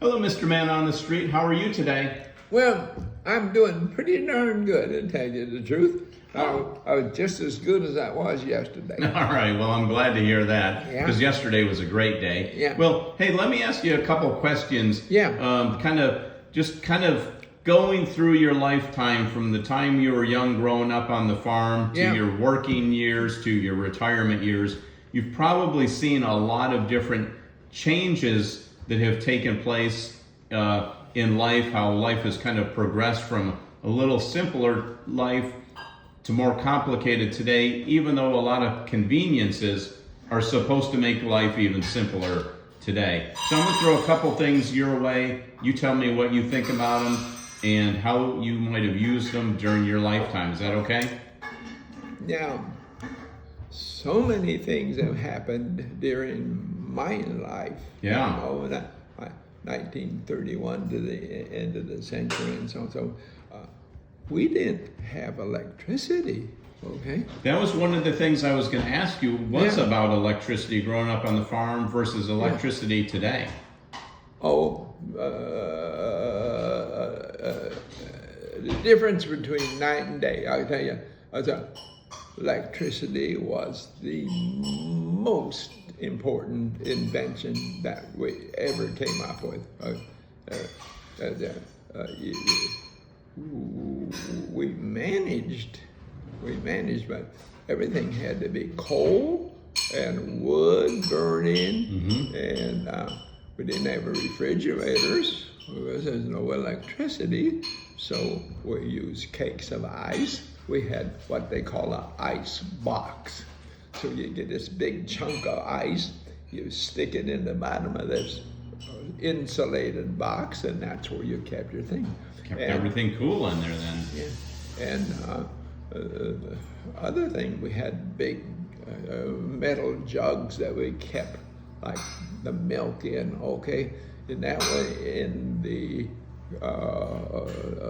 Hello, Mr. Man on the Street. How are you today? Well, I'm doing pretty darn good, to tell you the truth. I was just as good as I was yesterday. All right. Well, I'm glad to hear that Yeah. because yesterday was a great day. Yeah. Well, hey, let me ask you a couple questions. Yeah. Kind of going through your lifetime from the time you were young growing up on the farm to Yeah. your working years to your retirement years. You've probably seen a lot of different changes that have taken place in life, how life has kind of progressed from a little simpler life to more complicated today, even though a lot of conveniences are supposed to make life even simpler today. So I'm gonna throw a couple things your way. You tell me what you think about them and how you might have used them during your lifetime. Is that okay? Now, so many things have happened during my life. Yeah. 1931 to the end of the century and so on. So we didn't have electricity, okay? That was one of the things I was going to ask you was Yeah. about electricity growing up on the farm versus electricity today. Oh, the difference between night and day, I'll tell you, electricity was the most important invention that we ever came up with. We managed, but everything had to be coal and wood burning, and we didn't have refrigerators because there's no electricity, so we used cakes of ice. We had what they call an ice box. So you get this big chunk of ice, you stick it in the bottom of this insulated box, and that's where you kept your thing. Kept everything cool in there then. Yeah. And the other thing, we had big metal jugs that we kept like the milk in, okay? And that way in the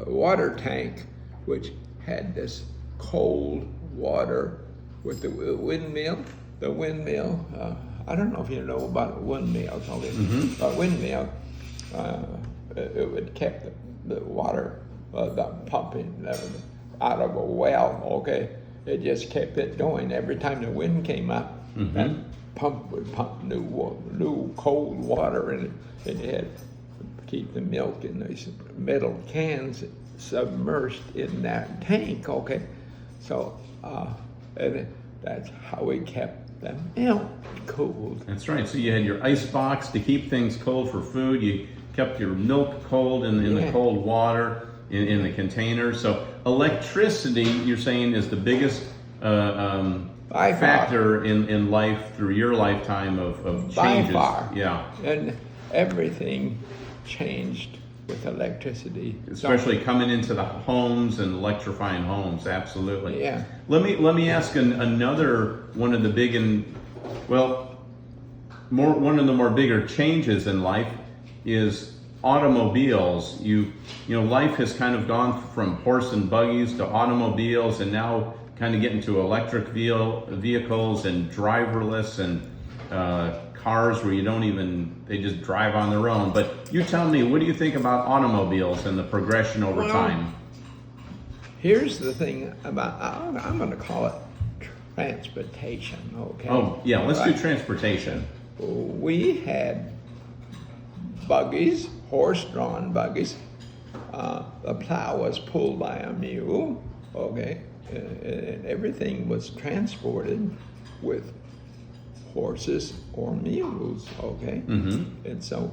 water tank, which had this cold water with the windmill. The windmill, I don't know if you know about windmills. A windmill, it would keep the water, the pumping out of a well, okay? It just kept it going. Every time the wind came up, that pump would pump new cold water in it. And it had to keep the milk in these metal cans submerged in that tank, okay? So, and that's how we kept the milk cold. That's right. So you had your ice box to keep things cold for food. You kept your milk cold in the cold water in the container. So electricity, you're saying, is the biggest factor in life through your lifetime of changes. By far. Yeah. And everything changed with electricity. Especially coming into the homes and electrifying homes, absolutely. Yeah. Let me ask another one of the one of the more bigger changes in life is automobiles. Life has kind of gone from horse and buggies to automobiles, and now kind of getting to electric vehicles and driverless and cars where they just drive on their own. But you tell me, what do you think about automobiles and the progression over time? Here's the thing about, I'm going to call it transportation, okay? Oh, yeah, let's do transportation. We had buggies, horse-drawn buggies. The plow was pulled by a mule, okay? And everything was transported with horses or mules, okay? And so,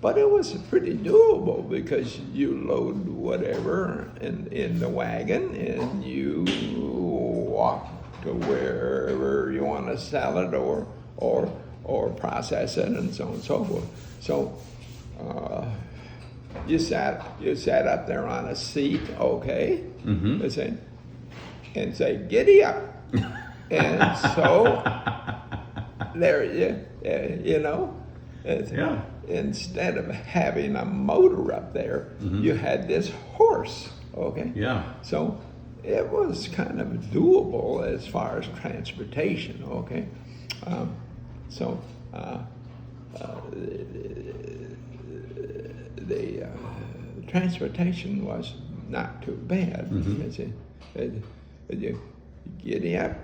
but it was pretty doable because you load whatever in the wagon and you walk to wherever you want to sell it or process it and so on and so forth. So you sat up there on a seat, okay? And say, giddy up. And so there you know. Yeah. Instead of having a motor up there, you had this horse, okay? Yeah. So it was kind of doable as far as transportation, okay? the transportation was not too bad. You giddy up.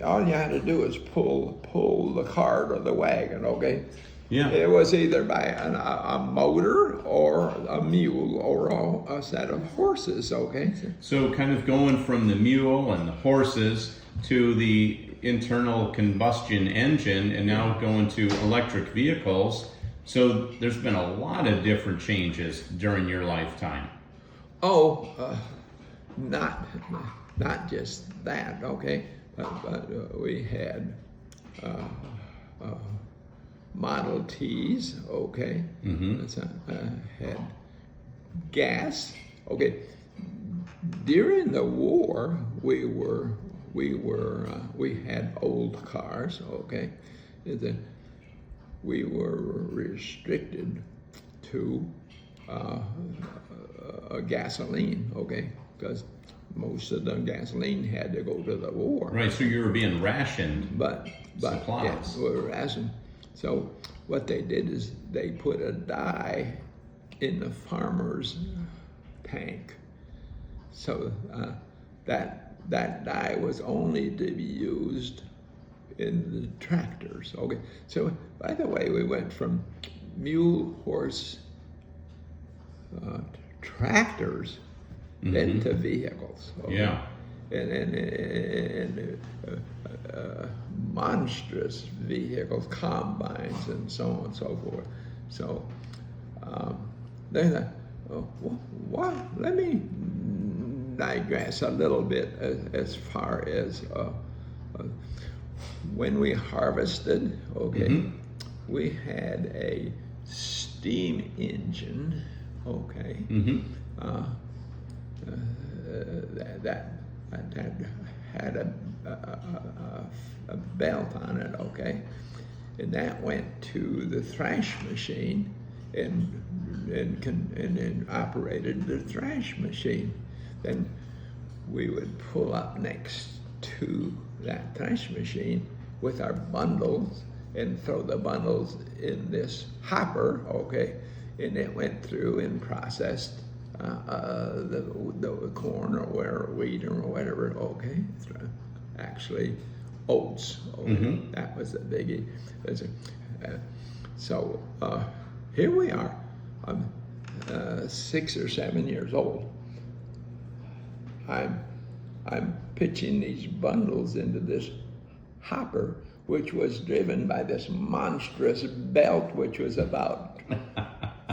All you had to do was pull the cart or the wagon. Okay. Yeah. It was either by a motor or a mule or a set of horses. Okay. So kind of going from the mule and the horses to the internal combustion engine, and now going to electric vehicles. So there's been a lot of different changes during your lifetime. Oh, not just that, okay, but we had Model Ts, okay, had gas, okay. During the war, we had old cars, okay. We were restricted to gasoline, okay, because most of the gasoline had to go to the war. Right, so you were being rationed But supplies. yes, we were rationed. So what they did is they put a dye in the farmer's tank. So that dye was only to be used in the tractors. Okay. So by the way, we went from mule, horse, tractors, then to vehicles. Okay? Yeah. And monstrous vehicles, combines, and so on and so forth. So then, let me digress a little bit as far as when we harvested. Okay, we had a steam engine. Okay, that had a belt on it, okay, and that went to the thrash machine and operated the thrash machine. Then we would pull up next to that thrash machine with our bundles and throw the bundles in this hopper, okay, and it went through and processed the corn or wheat or whatever, okay, actually oats, okay? That was the biggie. So here we are. I'm 6 or 7 years old. I'm pitching these bundles into this hopper, which was driven by this monstrous belt, which was about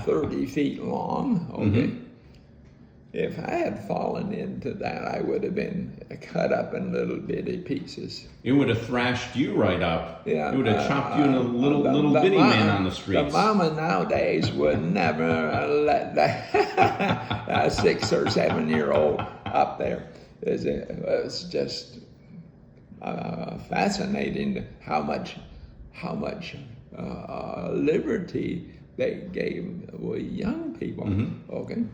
30 feet long, okay? If I had fallen into that, I would have been cut up in little bitty pieces. It would have thrashed you right up. Yeah, It would have chopped you in a little bitty man on the streets. The mama nowadays would never let that a 6 or 7 year old up there. It's just fascinating how much liberty they gave young people. Okay.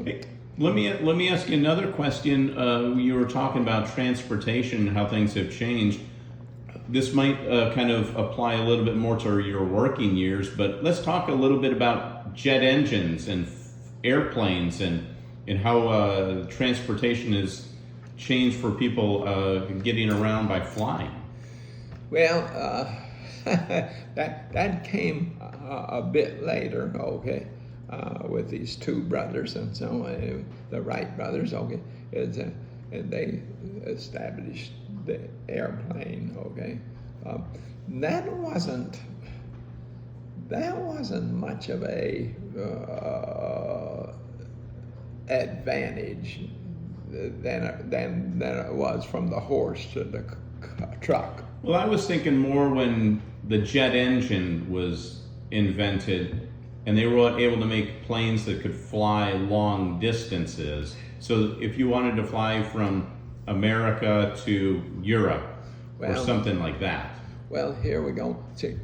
Hey, let me ask you another question. You were talking about transportation and how things have changed. This might kind of apply a little bit more to your working years, but let's talk a little bit about jet engines and airplanes and how transportation has changed for people getting around by flying. Well, that came a bit later, okay, with these two brothers and so on, the Wright brothers, okay, and they established the airplane, okay. That wasn't much of a advantage than it was from the horse to the truck. Well, I was thinking more when the jet engine was invented and they were able to make planes that could fly long distances. So if you wanted to fly from America to Europe or something like that. Well, here we go. See,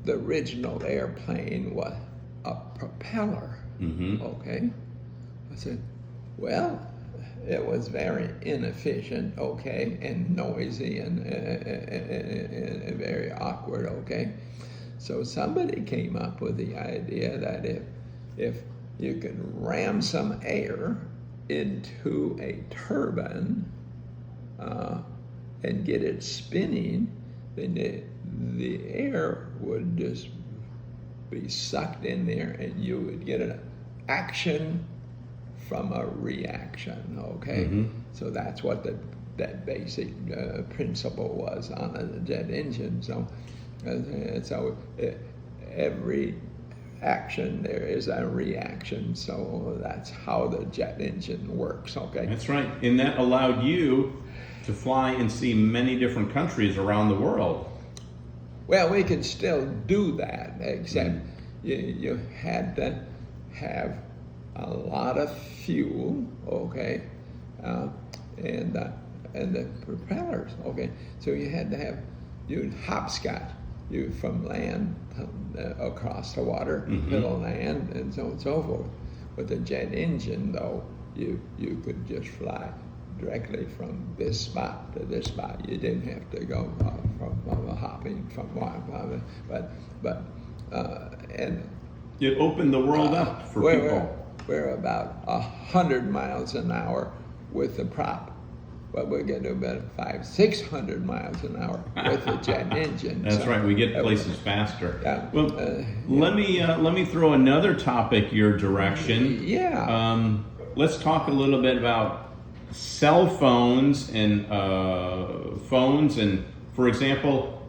the original airplane was a propeller, okay? I said, well, it was very inefficient, okay, and noisy and very awkward, okay? So somebody came up with the idea that if you can ram some air into a turbine and get it spinning, then the air would just be sucked in there, and you would get an action from a reaction. Okay, so that's what that basic principle was on a jet engine. So every action there is a reaction. So that's how the jet engine works. Okay, That's right. And that allowed you to fly and see many different countries around the world. well, we could still do that, except you had to have a lot of fuel, okay, and the propellers, okay. So you had to have, you'd hopscotch you from land across the water to the land, and so on and so forth. With the jet engine, though, you could just fly directly from this spot to this spot. You didn't have to go from hopping from one, but and It opened the world up for people. we're about 100 miles an hour with the prop, but we're getting about 500-600 miles an hour with the jet engine. That's So right. We get that places was- faster. Yeah. Well, let me throw another topic your direction. Yeah. Let's talk a little bit about cell phones and phones. And for example,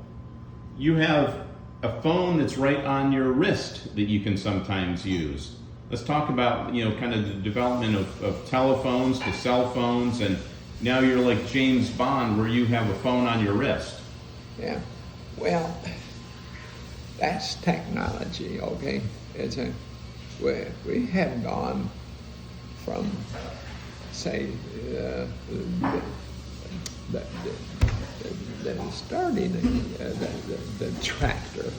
you have a phone that's right on your wrist that you can sometimes use. Let's talk about, kind of the development of telephones to cell phones, and now you're like James Bond where you have a phone on your wrist. Yeah, well, that's technology, okay? We have gone from, say, starting the tractor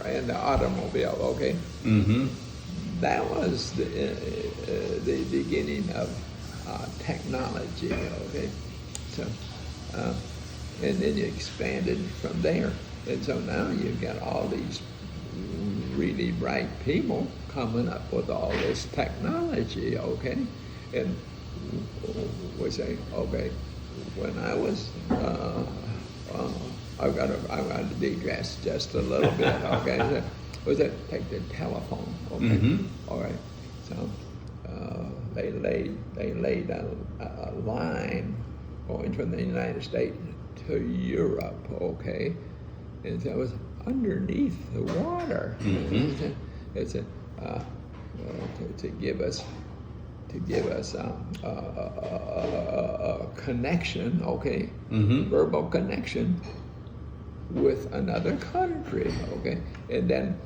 and the automobile, okay? Mm-hmm. That was the beginning of technology, okay? So, and then you expanded from there. And so now you've got all these really bright people coming up with all this technology, okay? And we say, okay, when I was, I've got to digress just a little bit, okay? Was it take the telephone, okay? Mm-hmm. All right. So they laid a line going from the United States to Europe, okay? And so it was underneath the water. Mm-hmm. It's to give us a connection, okay? Mm-hmm. Verbal connection with another country, okay? And then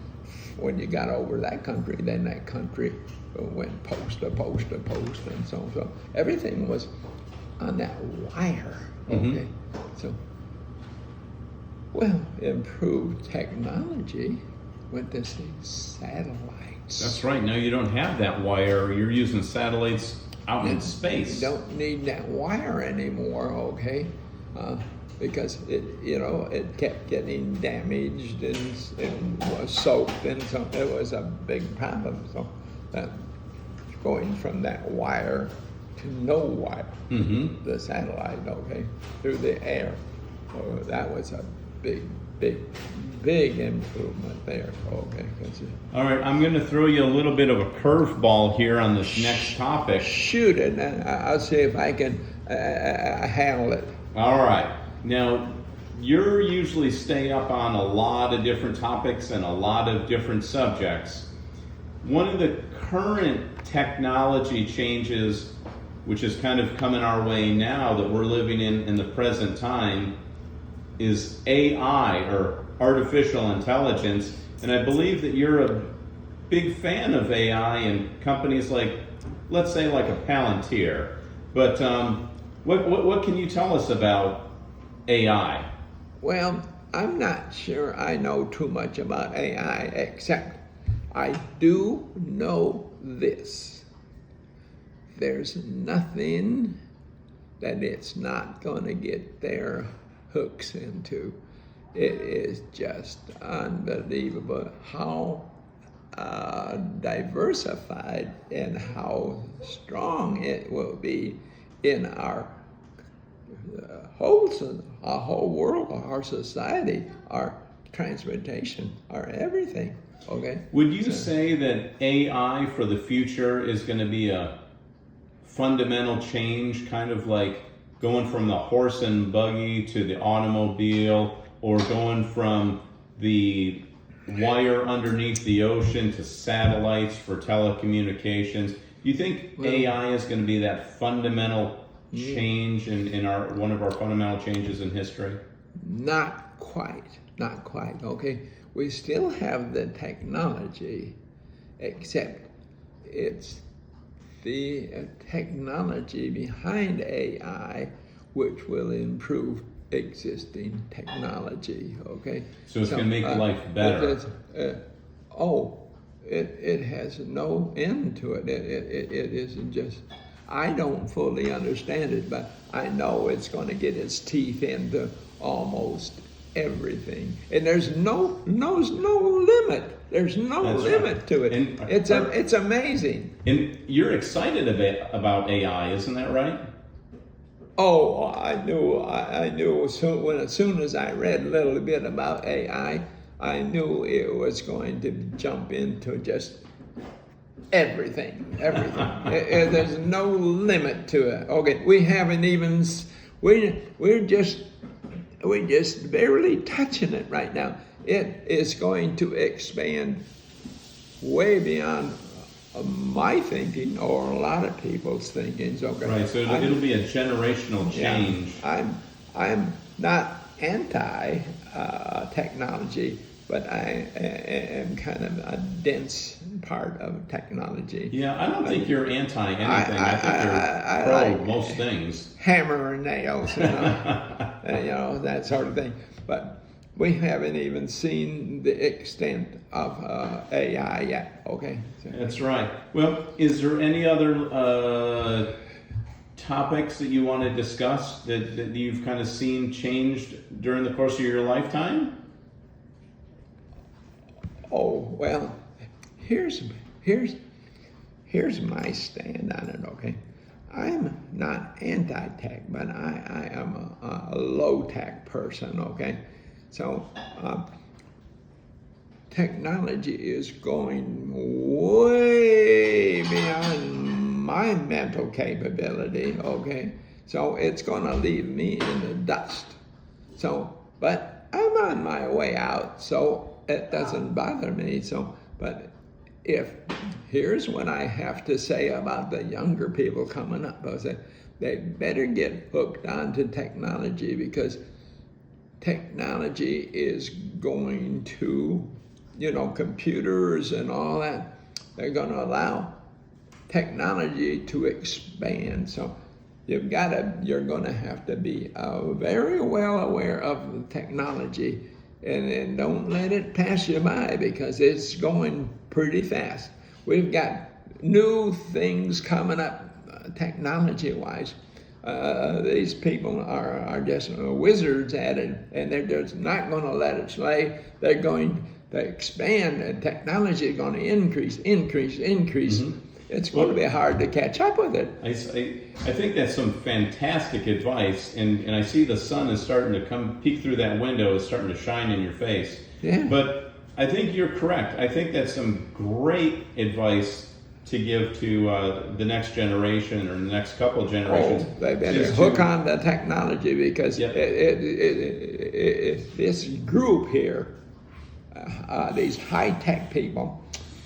when you got over that country, then that country went post to post to post, and so on. So everything was on that wire, okay? So, well, improved technology went to see satellites. That's right. Now you don't have that wire. You're using satellites out in space. You don't need that wire anymore, okay? Because it kept getting damaged and was soaked, and so it was a big problem. So going from that wire to no wire, the satellite, okay, through the air, that was a big improvement there, okay. All right, I'm going to throw you a little bit of a curveball here on this next topic. Shoot it, and I'll see if I can handle it. All right. Now, you're usually stay up on a lot of different topics and a lot of different subjects. One of the current technology changes, which is kind of coming our way now that we're living in the present time, is AI, or artificial intelligence. And I believe that you're a big fan of AI and companies like, let's say, like a Palantir. But what can you tell us about AI? Well, I'm not sure I know too much about AI, except I do know this. There's nothing that it's not going to get their hooks into. it is just unbelievable how diversified and how strong it will be in our whole world, our society, our transportation, our everything. Okay. Would you say that AI for the future is going to be a fundamental change, kind of like going from the horse and buggy to the automobile, or going from the wire underneath the ocean to satellites for telecommunications? Do you think AI is going to be that fundamental change in our one of our fundamental changes in history? Not quite. Okay, we still have the technology, except it's the technology behind AI which will improve existing technology. Okay, So it's going to make life better. It has no end to it. It isn't just. I don't fully understand it, but I know it's going to get its teeth into almost everything, and there's no limit. There's no That's limit right. to it. And It's amazing. And you're excited about AI, isn't that right? Oh, I knew as soon as I read a little bit about AI, I knew it was going to jump into just everything. There's no limit to it. Okay, we haven't even we're just barely touching it right now. It is going to expand way beyond my thinking or a lot of people's thinking. Okay, Right. So it'll be a generational change. Yeah, I'm not anti technology, but I am kind of a dense part of technology. Yeah, I don't think you're anti anything. I think you're pro like most things. hammer and nails, that sort of thing. But we haven't even seen the extent of AI yet. Okay. That's right. Well, is there any other topics that you want to discuss that you've kind of seen changed during the course of your lifetime? Oh, well, here's my stand on it. Okay, I'm not anti-tech, but I am a low-tech person. Okay, so technology is going way beyond my mental capability. Okay, so it's going to leave me in the dust. So, but I'm on my way out, so it doesn't bother me. So, but here's what I have to say about the younger people coming up. I say they better get hooked onto technology, because technology is going to, computers and all that, they're going to allow technology to expand. So you're going to have to be very well aware of technology, and don't let it pass you by, because it's going pretty fast. We've got new things coming up technology-wise. These people are just wizards at it, and they're just not going to let it slay. They're going to expand, and technology is going to increase. Mm-hmm. It's going to be hard to catch up with it. I think that's some fantastic advice, and I see the sun is starting to peek through that window, is starting to shine in your face. Yeah. But I think you're correct. I think that's some great advice to give to the next generation or the next couple of generations. Oh, they better hook on the technology, because Yep. this group here, these high-tech people,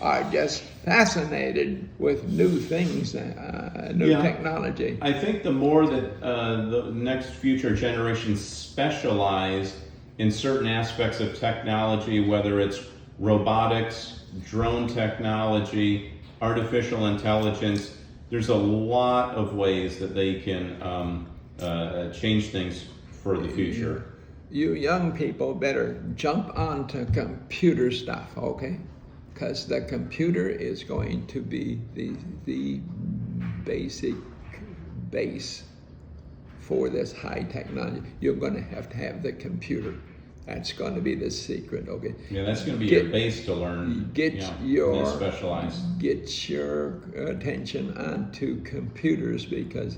are just fascinated with new things, technology. I think the more that the next future generations specialize in certain aspects of technology, whether it's robotics, drone technology, artificial intelligence, there's a lot of ways that they can change things for the future. You young people better jump onto computer stuff, okay? Because the computer is going to be the basic base for this high technology. You're going to have the computer. That's going to be the secret. Okay. Yeah, that's going to be Get- your base to learn. Get yeah, your and specialize. Get your attention onto computers, because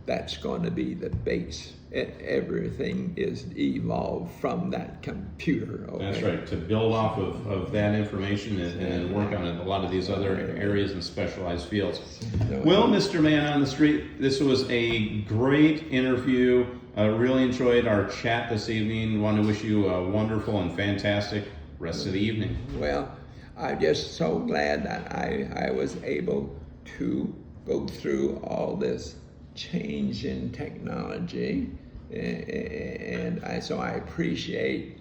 that's going to be the base. Everything is evolved from that computer. Okay? That's right. To build off of that information and work on a lot of these other areas and specialized fields. Well, Mr. Man on the Street, this was a great interview. I really enjoyed our chat this evening. Want to wish you a wonderful and fantastic rest of the evening. Well, I'm just so glad that I was able to go through all this change in technology, and so I appreciate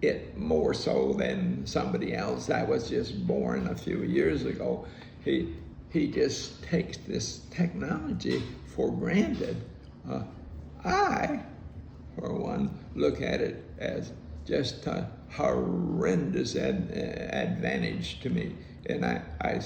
it more so than somebody else that was just born a few years ago. He just takes this technology for granted. I, for one, look at it as just a horrendous advantage to me. And I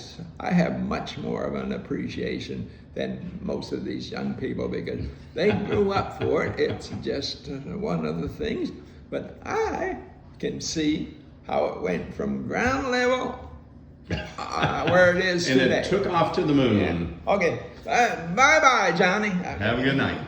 have much more of an appreciation than most of these young people, because they grew up for it. It's just one of the things. But I can see how it went from ground level where it is And today. it took off to the moon. Okay, bye-bye, Johnny. Have a good night.